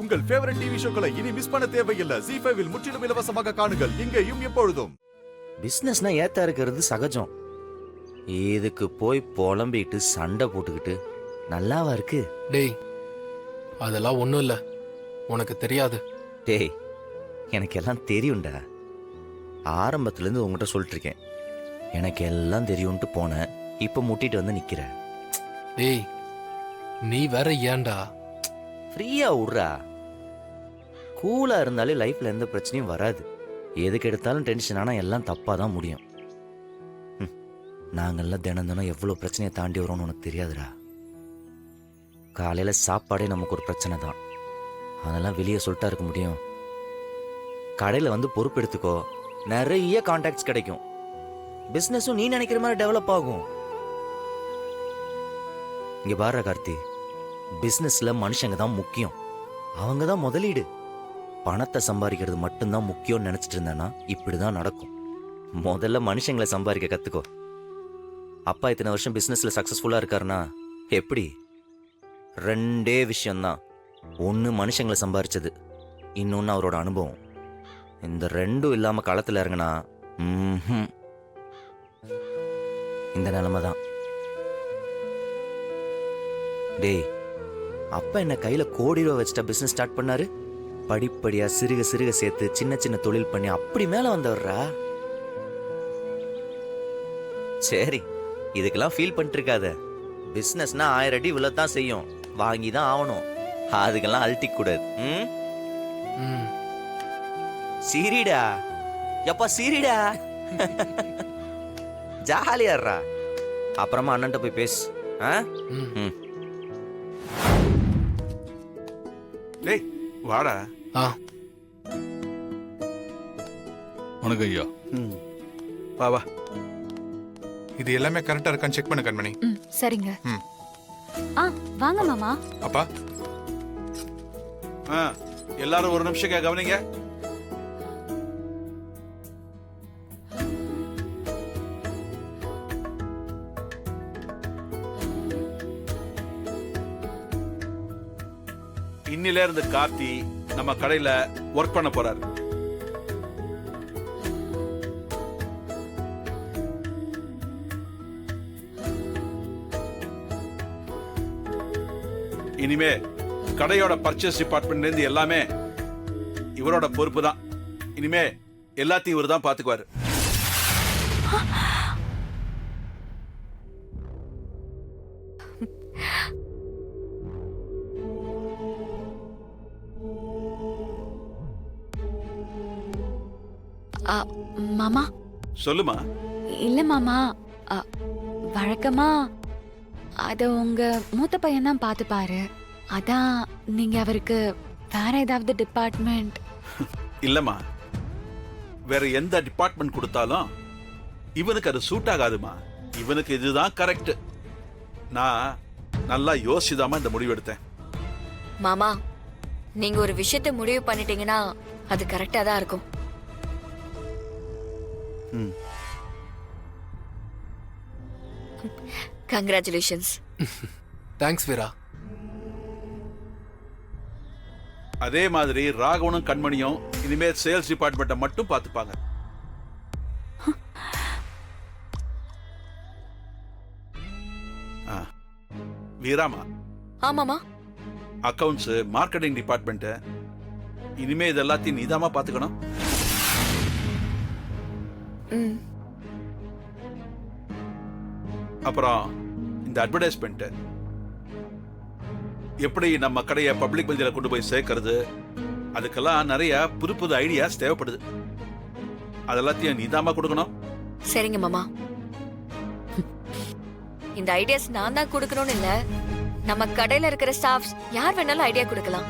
உங்கள் favourite TV ஷோக்களை இனி miss பண்ண தேவையில்லை. ஜீ5 இல் முற்றிலும் இலவசமாக காணுங்கள், இங்கேயும் எப்பொழுதும். பிசினஸ்னா ஏத்தா இருக்கிறது சகஜம். இதுக்கு போய் புலம்பிட்டு சண்டை போட்டுக்கிட்டு நல்லாவா இருக்கு? டேய், அதெல்லாம் ஒண்ணும் இல்ல, உனக்கு தெரியாது. டேய், எனக்கு எல்லாம் தெரியும்டா. ஆரம்பத்துலேருந்து உங்ககிட்ட சொல்லிட்டு இருக்கேன், எனக்கு எல்லாம் தெரியும்ட்டு போனேன். இப்போ முட்டிட்டு வந்து நிக்கிற. டேய், நீ வேற ஏன்டா? ஃப்ரீயா விட்றா. கூலா இருந்தாலே லைஃப்ல எந்த பிரச்சனையும் வராது. எதுக்கு எடுத்தாலும் டென்ஷன் ஆனால் எல்லாம் தப்பாக தான் முடியும். நாங்கள்லாம் தினம் தினம் எவ்வளோ பிரச்சனையை தாண்டி வரோம்னு உனக்கு தெரியாதுடா. காலையில் சாப்பாடே நமக்கு ஒரு பிரச்சனை தான். அதெல்லாம் வெளியே சொல்லிட்டா இருக்க முடியும். கடையில் வந்து பொறுப்பு எடுத்துக்கோ, நிறைய கான்டாக்ட்ஸ் கிடைக்கும். பிஸ்னஸும் நீ நினைக்கிற மாதிரி டெவலப் ஆகும். இங்கே பாரு கார்த்தி, பிஸ்னஸில் மனுஷங்க தான் முக்கியம். அவங்க தான் முதலீடு. பணத்தை சம்பாதிக்கிறது மட்டும்தான் முக்கியம்னு நினச்சிட்டு இருந்தேன்னா இப்படி தான் நடக்கும். முதல்ல மனுஷங்களை சம்பாதிக்க கற்றுக்கோ. அப்பா இத்தனை வருஷம் பிஸ்னஸில் சக்ஸஸ்ஃபுல்லாக இருக்காருன்னா எப்படி? ரெண்டே விஷயம்தான். ஒன்று மனுஷங்களை சம்பாதிச்சது, இன்னொன்று அவரோட அனுபவம். இந்த ரெண்டும் இல்லாமல் களத்தில் இறங்கினா இந்த நிலைமை தான். டேய், அப்பா என்ன கையில் கோடி ரூபா வச்சுட்டா பிஸ்னஸ் ஸ்டார்ட் பண்ணாரு. படிப்படியாக சிறுக சிறுக சேர்த்து சின்ன சின்ன தொழில் பண்ணி அப்படி மேலே வந்தவர்றா. சரி, இதுக்கெல்லாம் ஃபீல் பண்ணிட்டு இருக்காத. பிஸ்னஸ்னா 1000 அடி விழத்தான் செய்யும், வாங்கி தான் ஆகணும். அதுக்கெல்லாம் அழட்டிக்க கூடாது. சீரிடா எப்பா, சீரிடா. ஜாலியாடுறா. அப்புறமா அண்ணன்ட்ட போய் பேசு. டேய் வாடா. உனக்கு ஐயா வா வா. இது எல்லாமே கரெக்டா இருக்கான்னு செக் பண்ணு கண்மணி. சரிங்க. வாங்க மாமா. அப்பா, எல்லாரும் ஒரு நிமிஷம் கவனிங்க. இன்னில இருந்து கார்த்தி நம்ம கடையில ஒர்க் பண்ண போறாரு. இனிமே கடையோட பர்ச்சேஸ் டிபார்ட்மெண்ட்ல இருந்து எல்லாமே இவரோட பொறுப்பு தான். இனிமே எல்லாத்தையும் இவர் தான் பாத்துக்குவாரு. மாமா. சொல்லுமா. இல்ல மாமா, வழக்கமா அத உங்க மூத்த பையன் தான் பாத்துப்பாரு. அதான் நீங்க அவருக்கு வேற ஏதாவது டிபார்ட்மெண்ட்? இல்லம்மா, வேற எந்த டிபார்ட்மெண்ட் கொடுத்தாலும் இவனுக்கு அது சூட் ஆகாதுமா. இவனுக்கு இதுதான் கரெக்ட். நான் நல்லா யோசிச்சுதாமா இந்த முடிவு எடுத்தேன். மாமா, நீங்க ஒரு விஷயத்தை முடிவு பண்ணிட்டீங்கன்னா அது கரெக்டா தான் இருக்கும். கங்க்ராச்சுலேஷன்ஸ். தேங்க்ஸ் வீரா. அதே மாதிரி ராகவனும் கண்மணியும் இனிமே சேல்ஸ் டிபார்ட்மெண்ட்டை மட்டும் பார்த்துப்பாங்க. வீராமா. ஆமாமா. அக்கவுண்ட்ஸ், மார்க்கெட்டிங் டிபார்ட்மெண்ட், இனிமே இது எல்லாத்தையும் நீதாமா பாத்துக்கணும். அப்புறம் இந்த அட்வர்டைஸ்மெண்ட் எப்படி நம்ம கடையை பப்ளிக் மத்தியில கொண்டு போய் சேர்க்கறது, அதுக்கெல்லாம் நிறைய புது புது ஐடியாஸ் தேவைப்படுது. அதெல்லாத்தையும் நீதாமா கொடுக்கணும். சரிங்க மாமா. இந்த ஐடியாஸ் நான் தான் கொடுக்கணும்னு இல்ல, நம்ம கடையில இருக்கிற ஸ்டாஃப்ஸ் யார் வேணாலும் ஐடியா கொடுக்கலாம்.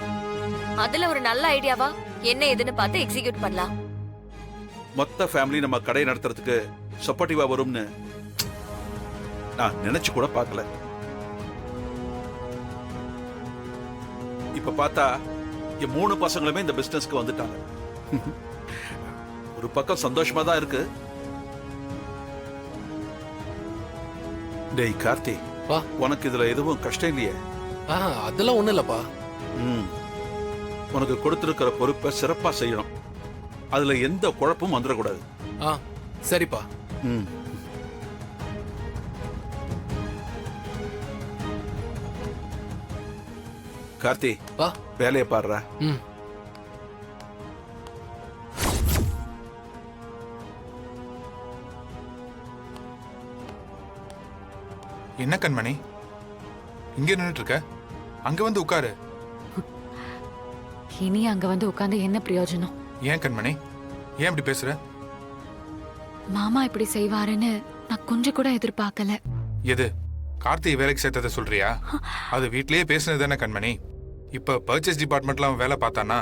அதுல ஒரு நல்ல ஐடியாவா என்ன ஏதுன்னு பார்த்து எக்ஸிக்யூட் பண்ணலாம். மொத்த ஃபேமிலி நம்ம கடை நடத்துறதுக்கு சப்போர்ட்டிவா வரும்னு நான் நினைச்சு கூட பார்க்கல. இப்ப பார்த்தா என் 3 பசங்களுமே இந்த பிசினஸ்க்கு வந்துட்டாங்க. ஒரு பக்கம் சந்தோஷமா தான் இருக்கு. டேய் கார்த்தி, வா. உனக்கு இதுல எதுவும் கஷ்டம் இல்லையே? அதெல்லாம் ஒண்ணும் இல்லப்பா. உனக்கு கொடுத்திருக்கிற பொறுப்பை சிறப்பா செய்யணும். அதுல எந்த குழப்பமும் வந்துடக்கூடாது. ஆ சரிப்பா. ம். கார்த்தி, வா. வேலையை பாடுறா. ம். என்ன கண்மணி இங்க நின்னுட்டு இருக்க? அங்க வந்து உட்காரு. இனி அங்க வந்து உட்கார்ந்து என்ன பிரயோஜனம்? ஏன் கண்மணி, ஏன் இப்படி பேசுற? மாமா இப்படி செய்வாருன்னு நான் கொஞ்சம் கூட எதிர்பார்க்கல. எது, கார்த்திகை வேலைக்கு சேர்த்ததை சொல்றியா? அது வீட்லயே பேசுனது தானே கண்மணி. இப்ப பர்ச்சேஸ் டிபார்ட்மெண்ட்ல அவன் வேலை பார்த்தானா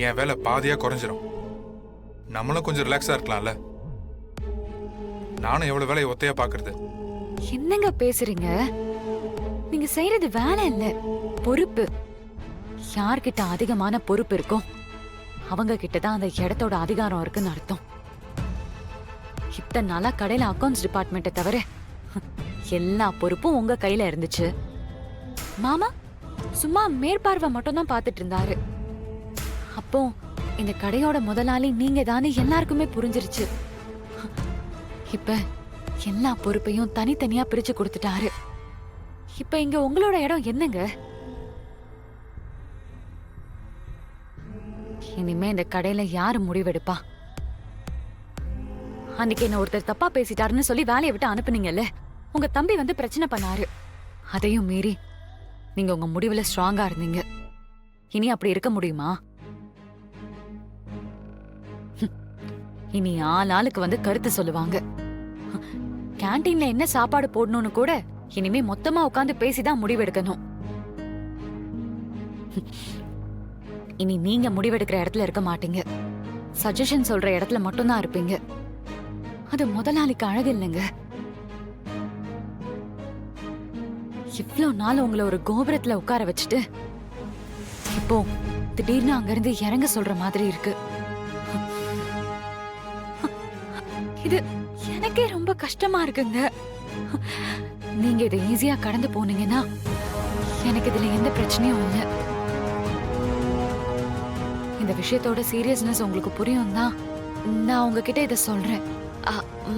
என் வேலை பாதியா குறைஞ்சிரும். நம்மளும் கொஞ்சம் ரிலாக்ஸா இருக்கலாம்ல. நானும் எவ்வளவு வேலையை ஒத்தையா பாக்குறது. என்னங்க பேசுறீங்க? நீங்க செய்யறது வேலை இல்ல, பொறுப்பு. யார்கிட்ட அதிகமான பொறுப்பு இருக்கோ அவங்க கிட்டதான் அந்த இடத்தோட அதிகாரம் இருக்குன்னு அர்த்தம். இத்தனை நாளா கடையில அக்கவுண்ட்ஸ் டிபார்ட்மெண்ட்டை தவிர எல்லா பொறுப்பும் உங்க கையில இருந்துச்சு. மாமா சும்மா மேற்பார்வை மட்டும் தான் பாத்துட்டு இருந்தாரு. அப்போ இந்த கடையோட முதலாளி நீங்க தானே எல்லாருக்குமே புரிஞ்சிருச்சு. இப்ப எல்லா பொறுப்பையும் தனித்தனியா பிரிச்சு கொடுத்துட்டாரு. இப்ப இங்க உங்களோட இடம் என்னங்க? இனிமே இந்த கடையில யாரு முடிவெடுப்பா? அன்னைக்கு என்ன ஒருத்தர் தப்பா பேசிட்டாருன்னு சொல்லி வேலையை விட்டு அனுப்புனீங்கல்ல, உங்க தம்பி வந்து பிரச்சனை பண்ணாரு. அதையும் மீறி நீங்க உங்க முடிவுல ஸ்ட்ராங்கா இருந்தீங்க. இனி அப்படி இருக்க முடியுமா? இனி ஆளுக்கு வந்து கருத்து சொல்லுவாங்க. கேண்டீன்ல என்ன சாப்பாடு போடணும்னு கூட இனிமே மொத்தமா உட்கார்ந்து பேசிதான் முடிவெடுக்கணும். இனி நீங்க முடிவெடுக்கிற இடத்துல இருக்க மாட்டீங்க, சஜஷன் சொல்ற இடத்துல மட்டும்தான் இருப்பீங்க. அது முதலாளிக்கு அழகு இல்லைங்க. இவ்ளோ நாள் உங்களை ஒரு கோபுரத்துல உட்கார வச்சுட்டு இப்போ திடீர்னு அங்கிருந்து இறங்க சொல்ற மாதிரி இருக்கு. இது எனக்கே ரொம்ப கஷ்டமா இருக்குங்க. நீங்க இதை ஈஸியா கடந்து போனீங்கன்னா எனக்கு இதுல எந்த பிரச்சனையும் இல்லை. இந்த விஷயத்தோட சீரியஸ்னஸ் உங்களுக்கு புரியும் தான் நான் உங்ககிட்ட இதை சொல்றேன்.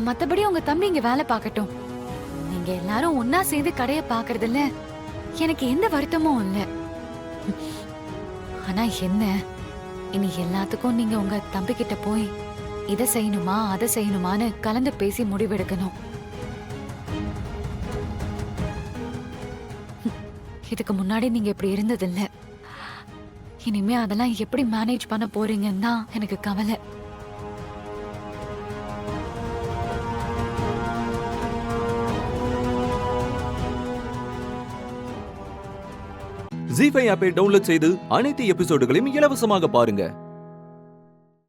மத்தபடி உங்க தம்பி இங்க வேலை பார்க்கட்டும். நீங்க எல்லாரும் ஒன்னா சேர்ந்து கடைய பாக்குறதுல எனக்கு எந்த வருத்தமும் இல்லை. ஆனா என்ன, இனி எல்லாத்துக்கும் நீங்க உங்க தம்பி கிட்ட போய் இதை செய்யணுமா அதை செய்யணுமான்னு கலந்து பேசி முடிவெடுக்கணும். இதுக்கு முன்னாடி நீங்க இப்படி இருந்ததில்ல. இனிமே அதெல்லாம் எப்படி மேனேஜ் பண்ண போறீங்கன்னு தான் எனக்கு கவலை. ஜீ5 ஆப்பை டவுன்லோட் செய்து அனைத்து எபிசோடுகளையும் இலவசமாக பாருங்க.